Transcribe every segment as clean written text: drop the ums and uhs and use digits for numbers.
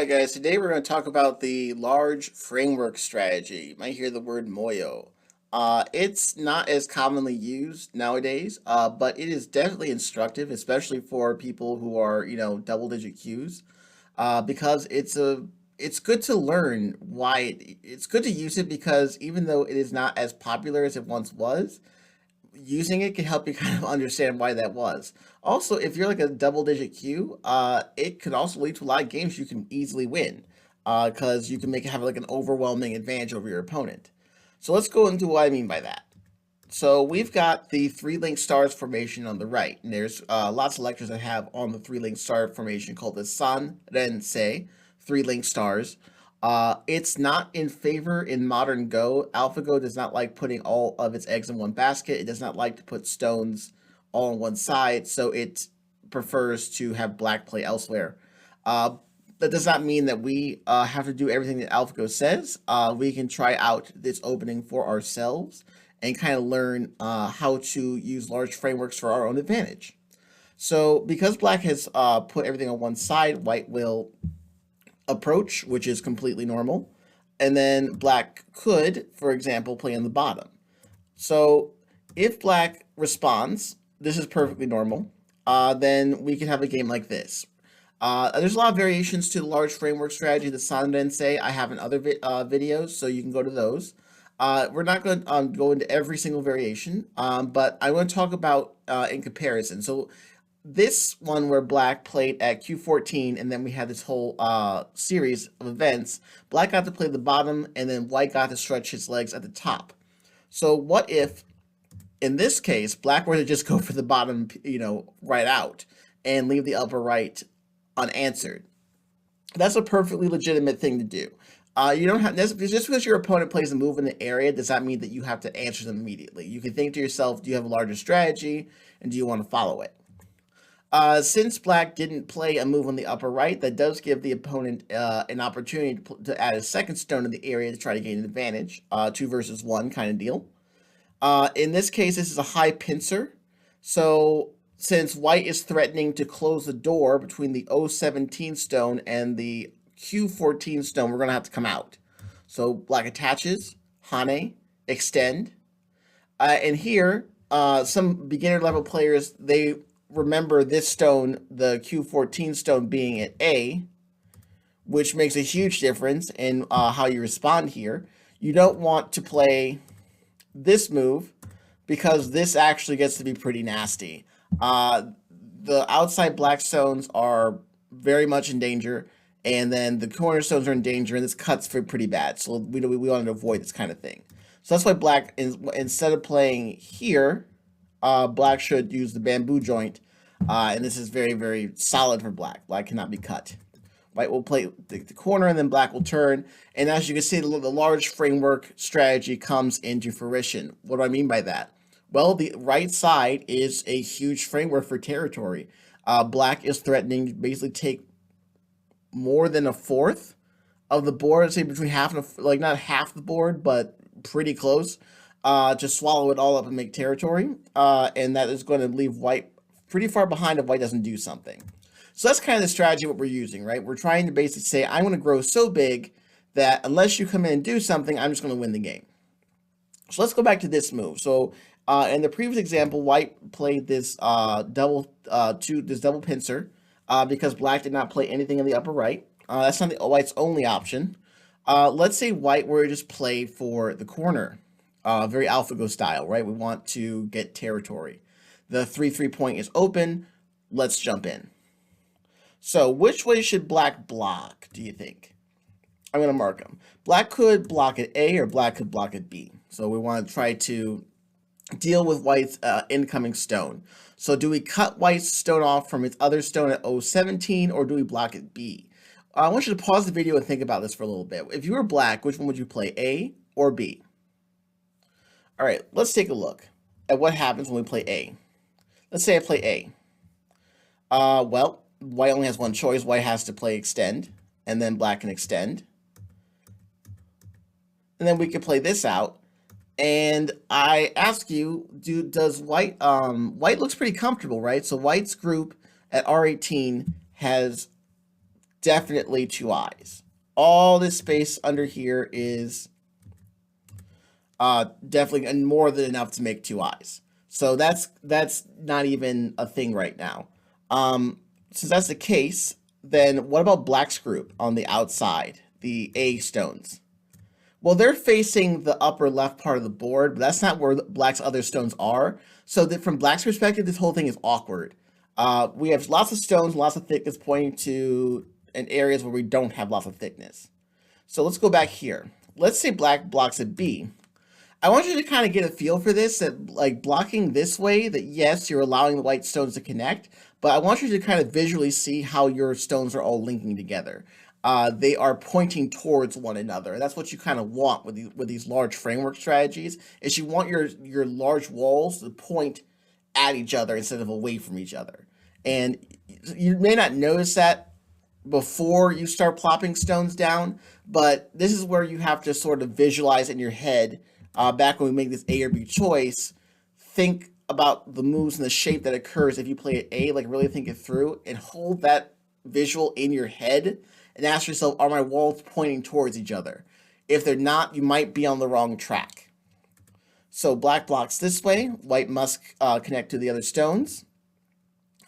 Hi guys, today we're going to talk about the large framework strategy. You might hear the word moyo. It's not as commonly used nowadays, but it is definitely instructive, especially for people who are, double digit Qs, because it's good to learn why it's good to use it because even though it is not as popular as it once was, using it can help you kind of understand why that was. Also, if you're like a double digit queue, it could also lead to a lot of games you can easily win because you can make it have like an overwhelming advantage over your opponent. So let's go into what I mean by that. So we've got the three link stars formation on the right, and there's lots of lectures I have on the three link star formation called the San Ren Se, three link stars. It's not in favor in modern Go. AlphaGo does not like putting all of its eggs in one basket. It does not like to put stones all on one side, so it prefers to have black play elsewhere. Uh, that does not mean that we have to do everything that AlphaGo says. We can try out this opening for ourselves and kind of learn how to use large frameworks for our own advantage. So because black has put everything on one side, white will approach, which is completely normal. And then black could, for example, play on the bottom. So if black responds, this is perfectly normal, then we can have a game like this. There's a lot of variations to the large framework strategy that Sanren say. I have in other videos, so you can go to those. We're not going to go into every single variation, but I want to talk about in comparison. So this one where black played at Q14 and then we had this whole series of events, black got to play the bottom and then white got to stretch his legs at the top. So what if in this case black were to just go for the bottom, right out and leave the upper right unanswered? That's a perfectly legitimate thing to do. You don't have just because your opponent plays a move in the area does not mean that you have to answer them immediately. You can think to yourself, do you have a larger strategy and do you want to follow it? Since black didn't play a move on the upper right, that does give the opponent an opportunity to add a second stone in the area to try to gain an advantage. 2 versus 1 kind of deal. In this case, this is a high pincer. So since white is threatening to close the door between the O17 stone and the Q14 stone, we're going to have to come out. So black attaches, Hane, extend. And here, some beginner level players, they remember this stone, the Q14 stone, being at A, which makes a huge difference in how you respond here. You don't want to play this move because this actually gets to be pretty nasty. The outside black stones are very much in danger, and then the corner stones are in danger, and this cuts for pretty bad. So we wanted to avoid this kind of thing. So that's why black, instead of playing here, black should use the bamboo joint, and this is very, very solid for black. Black cannot be cut. White will play the corner, and then black will turn. And as you can see, the large framework strategy comes into fruition. What do I mean by that? Well, the right side is a huge framework for territory. Black is threatening to basically take more than a fourth of the board, say between half and like not half the board, but pretty close, to swallow it all up and make territory. And that is going to leave white pretty far behind if white doesn't do something. So that's kind of the strategy what we're using, right? We're trying to basically say, I'm going to grow so big that unless you come in and do something, I'm just going to win the game. So let's go back to this move. So in the previous example, white played this double pincer because black did not play anything in the upper right. That's not the white's only option. Let's say white were to just play for the corner, very AlphaGo style, right? We want to get territory. The 3-3 point is open. Let's jump in. So which way should black block, do you think? I'm going to mark them. Black could block at A or black could block at B. So we want to try to deal with white's incoming stone. So do we cut white's stone off from its other stone at O17 or do we block at B? I want you to pause the video and think about this for a little bit. If you were black, which one would you play, A or B? All right, let's take a look at what happens when we play A. Let's say I play A. Well, white only has one choice. White has to play extend, and then black can extend. And then we can play this out. And I ask you, does white, white looks pretty comfortable, right? So white's group at R18 has definitely two eyes. All this space under here is definitely more than enough to make two eyes. So that's not even a thing right now. Since that's the case, then what about black's group on the outside, the A stones? Well, they're facing the upper left part of the board, but that's not where black's other stones are. So that from black's perspective, this whole thing is awkward. We have lots of stones, lots of thickness pointing to in areas where we don't have lots of thickness. So let's go back here. Let's say black blocks at B. I want you to kind of get a feel for this, that like blocking this way, that yes, you're allowing the white stones to connect, but I want you to kind of visually see how your stones are all linking together. They are pointing towards one another. And that's what you kind of want with these large framework strategies, is you want your large walls to point at each other instead of away from each other. And you may not notice that before you start plopping stones down, but this is where you have to sort of visualize in your head. Back when we make this A or B choice, think about the moves and the shape that occurs if you play it A, like really think it through and hold that visual in your head and ask yourself, are my walls pointing towards each other? If they're not, you might be on the wrong track. So black blocks this way, white must connect to the other stones.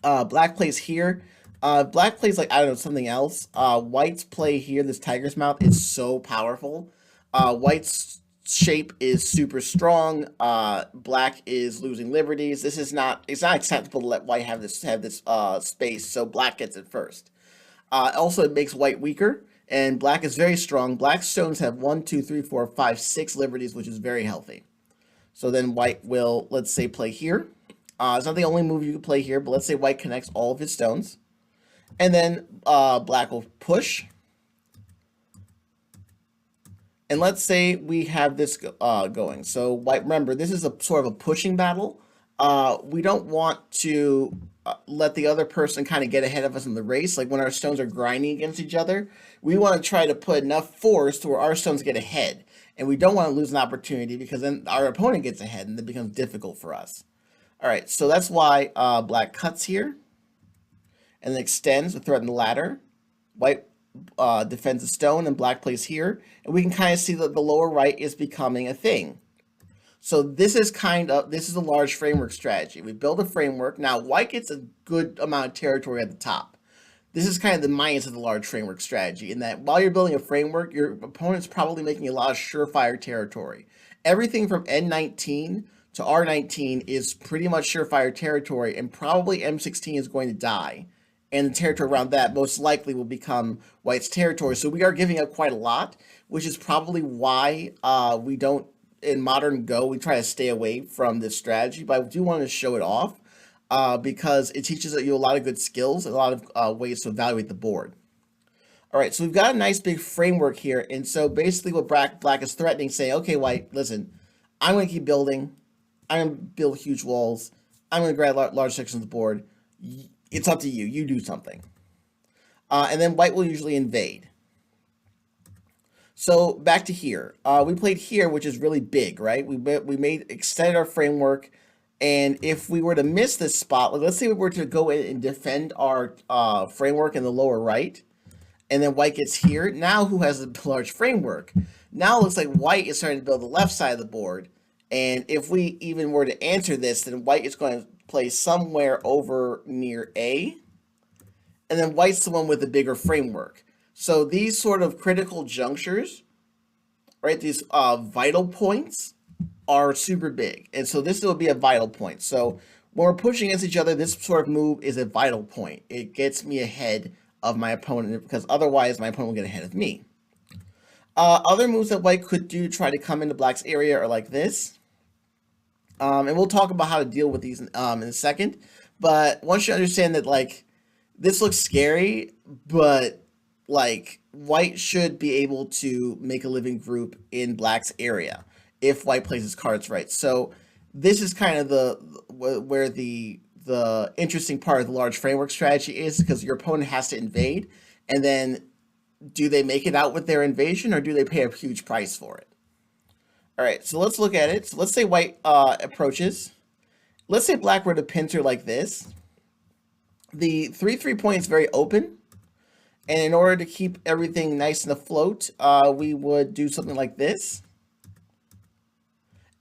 Black plays here. Black plays like, I don't know, something else. White's play here, this tiger's mouth, is so powerful. White's shape is super strong. Black is losing liberties. It's not acceptable to let white have this space, so black gets it first. Also, it makes white weaker, and black is very strong. Black stones have 1, 2, 3, 4, 5, 6 liberties, which is very healthy. So then white will, let's say, play here. It's not the only move you can play here, but let's say white connects all of his stones. And then black will push. And let's say we have this going. So white, remember, this is a sort of a pushing battle. We don't want to let the other person kind of get ahead of us in the race. Like when our stones are grinding against each other, we want to try to put enough force to where our stones get ahead. And we don't want to lose an opportunity, because then our opponent gets ahead and it becomes difficult for us. All right, so that's why black cuts here and then extends to threaten the ladder. White defends a stone and black plays here. And we can kind of see that the lower right is becoming a thing. So this is a large framework strategy. We build a framework. Now white gets a good amount of territory at the top. This is kind of the minus of the large framework strategy, in that while you're building a framework, your opponent's probably making a lot of surefire territory. Everything from N19 to R19 is pretty much surefire territory, and probably M16 is going to die. And the territory around that most likely will become white's territory. So we are giving up quite a lot, which is probably why we don't, in modern Go, we try to stay away from this strategy. But I do want to show it off because it teaches you a lot of good skills and a lot of ways to evaluate the board. All right, so we've got a nice big framework here. And so basically what black is threatening, saying, okay, white, listen, I'm going to keep building. I'm going to build huge walls. I'm going to grab large sections of the board. It's up to you. You do something. And then white will usually invade. So back to here. We played here, which is really big, right? We extended our framework. And if we were to miss this spot, like let's say we were to go in and defend our framework in the lower right, and then white gets here. Now who has a large framework? Now it looks like white is starting to build the left side of the board. And if we even were to answer this, then white is going to play somewhere over near A. And then white's the one with the bigger framework. So these sort of critical junctures, right, these vital points are super big. And so this will be a vital point. So when we're pushing against each other, this sort of move is a vital point. It gets me ahead of my opponent, because otherwise my opponent will get ahead of me. Other moves that white could do to try to come into black's area are like this. And we'll talk about how to deal with these in a second. But once you understand that, like, this looks scary, but like white should be able to make a living group in black's area if white plays his cards right. So this is kind of where the interesting part of the large framework strategy is, because your opponent has to invade, and then do they make it out with their invasion, or do they pay a huge price for it? All right, so let's look at it. So let's say white approaches. Let's say black were to pincer like this. The 3-3 point is very open. And in order to keep everything nice and afloat, we would do something like this.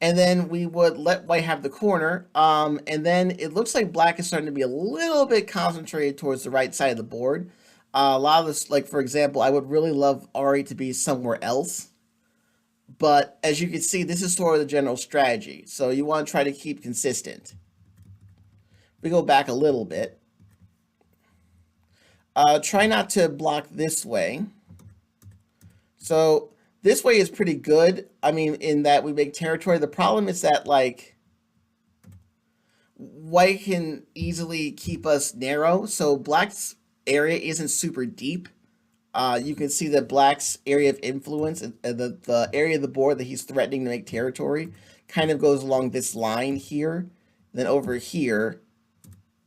And then we would let white have the corner. And then it looks like black is starting to be a little bit concentrated towards the right side of the board. A lot of this, like for example, I would really love Ari to be somewhere else. But as you can see, this is sort of the general strategy. So you want to try to keep consistent. We go back a little bit. Try not to block this way. So this way is pretty good. I mean, in that we make territory. The problem is that, like, white can easily keep us narrow. So black's area isn't super deep. You can see that black's area of influence, the area of the board that he's threatening to make territory, kind of goes along this line here, then over here,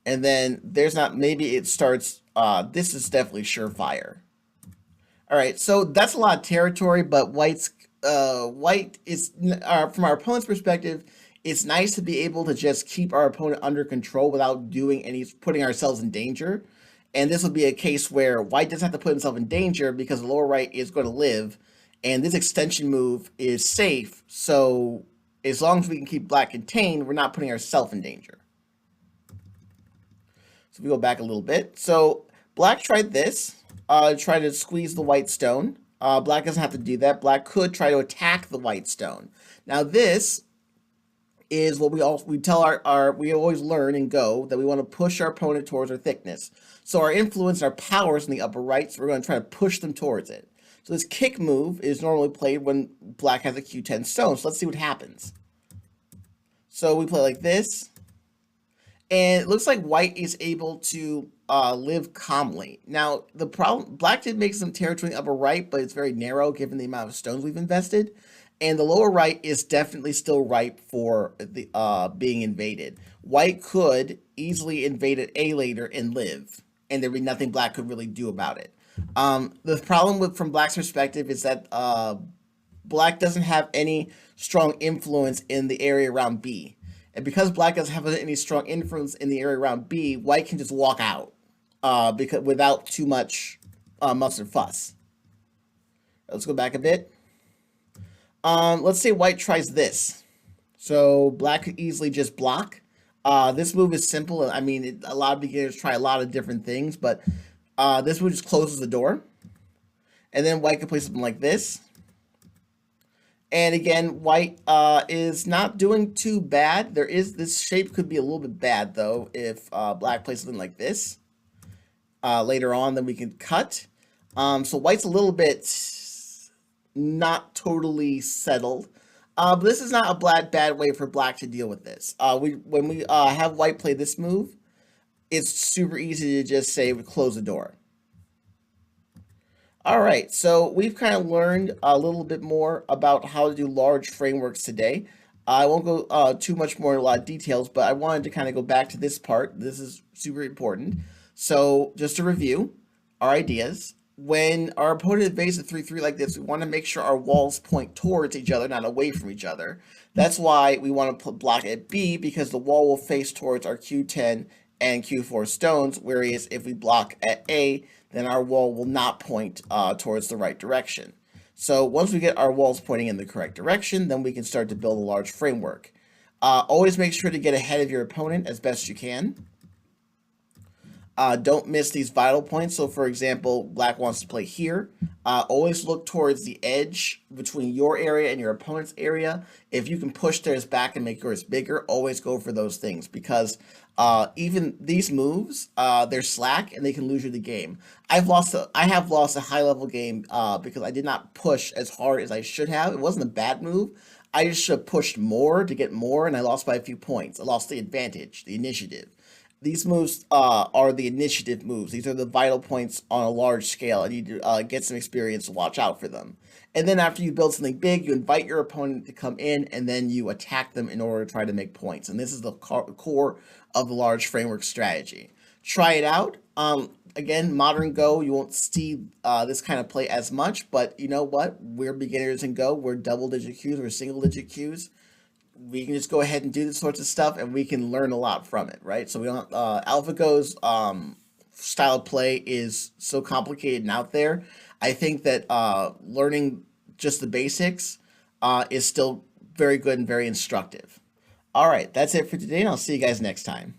and then there's not, maybe it starts, this is definitely surefire. All right, so that's a lot of territory, but white is, from our opponent's perspective, it's nice to be able to just keep our opponent under control without doing any, putting ourselves in danger. And this will be a case where white doesn't have to put himself in danger because the lower right is going to live, and this extension move is safe. So as long as we can keep black contained, we're not putting ourselves in danger. So we go back a little bit. So black tried this, try to squeeze the white stone. Black doesn't have to do that. Black could try to attack the white stone. Now this is what we tell we always learn and go that we want to push our opponent towards our thickness. So our influence, our powers in the upper right, so we're going to try to push them towards it. So this kick move is normally played when black has a Q10 stone. So let's see what happens. So we play like this, and it looks like white is able to live calmly. Now the problem, black did make some territory in the upper right, but it's very narrow given the amount of stones we've invested. And the lower right is definitely still ripe for the being invaded. White could easily invade it A later and live, and there'd be nothing black could really do about it. The problem from black's perspective is that black doesn't have any strong influence in the area around B. And because black doesn't have any strong influence in the area around B, white can just walk out because without too much muss and fuss. Let's go back a bit. Let's say white tries this. So black could easily just block. This move is simple. I mean, a lot of beginners try a lot of different things, but this move just closes the door. And then white can play something like this. And again, white is not doing too bad. This shape could be a little bit bad, though, if black plays something like this. Later on, then we can cut. So white's a little bit not totally settled. But this is not a bad way for black to deal with this. When we have white play this move, it's super easy to just say we close the door. All right, so we've kind of learned a little bit more about how to do large frameworks today. I won't go too much more in a lot of details, but I wanted to kind of go back to this part. This is super important. So just to review our ideas, when our opponent invades a 3-3 like this, we want to make sure our walls point towards each other, not away from each other. That's why we want to block at B, because the wall will face towards our Q10 and Q4 stones, whereas if we block at A, then our wall will not point towards the right direction. So once we get our walls pointing in the correct direction, then we can start to build a large framework. Always make sure to get ahead of your opponent as best you can. Don't miss these vital points. So for example, black wants to play here. Always look towards the edge between your area and your opponent's area. If you can push theirs back and make yours bigger, always go for those things, because even these moves, they're slack and they can lose you the game. I have lost a high level game because I did not push as hard as I should have. It wasn't a bad move. I just should have pushed more to get more, and I lost by a few points. I lost the advantage, the initiative. These moves are the initiative moves. These are the vital points on a large scale. I need to get some experience to watch out for them. And then after you build something big, you invite your opponent to come in, and then you attack them in order to try to make points. And this is the core of the large framework strategy. Try it out. Again, modern Go, you won't see this kind of play as much, but you know what? We're beginners in Go. We're double-digit queues. We're single-digit queues. We can just go ahead and do this sorts of stuff, and we can learn a lot from it, right? So we don't AlphaGo's style of play is so complicated and out there, I think that learning just the basics is still very good and very instructive. All right, that's it for today, and I'll see you guys next time.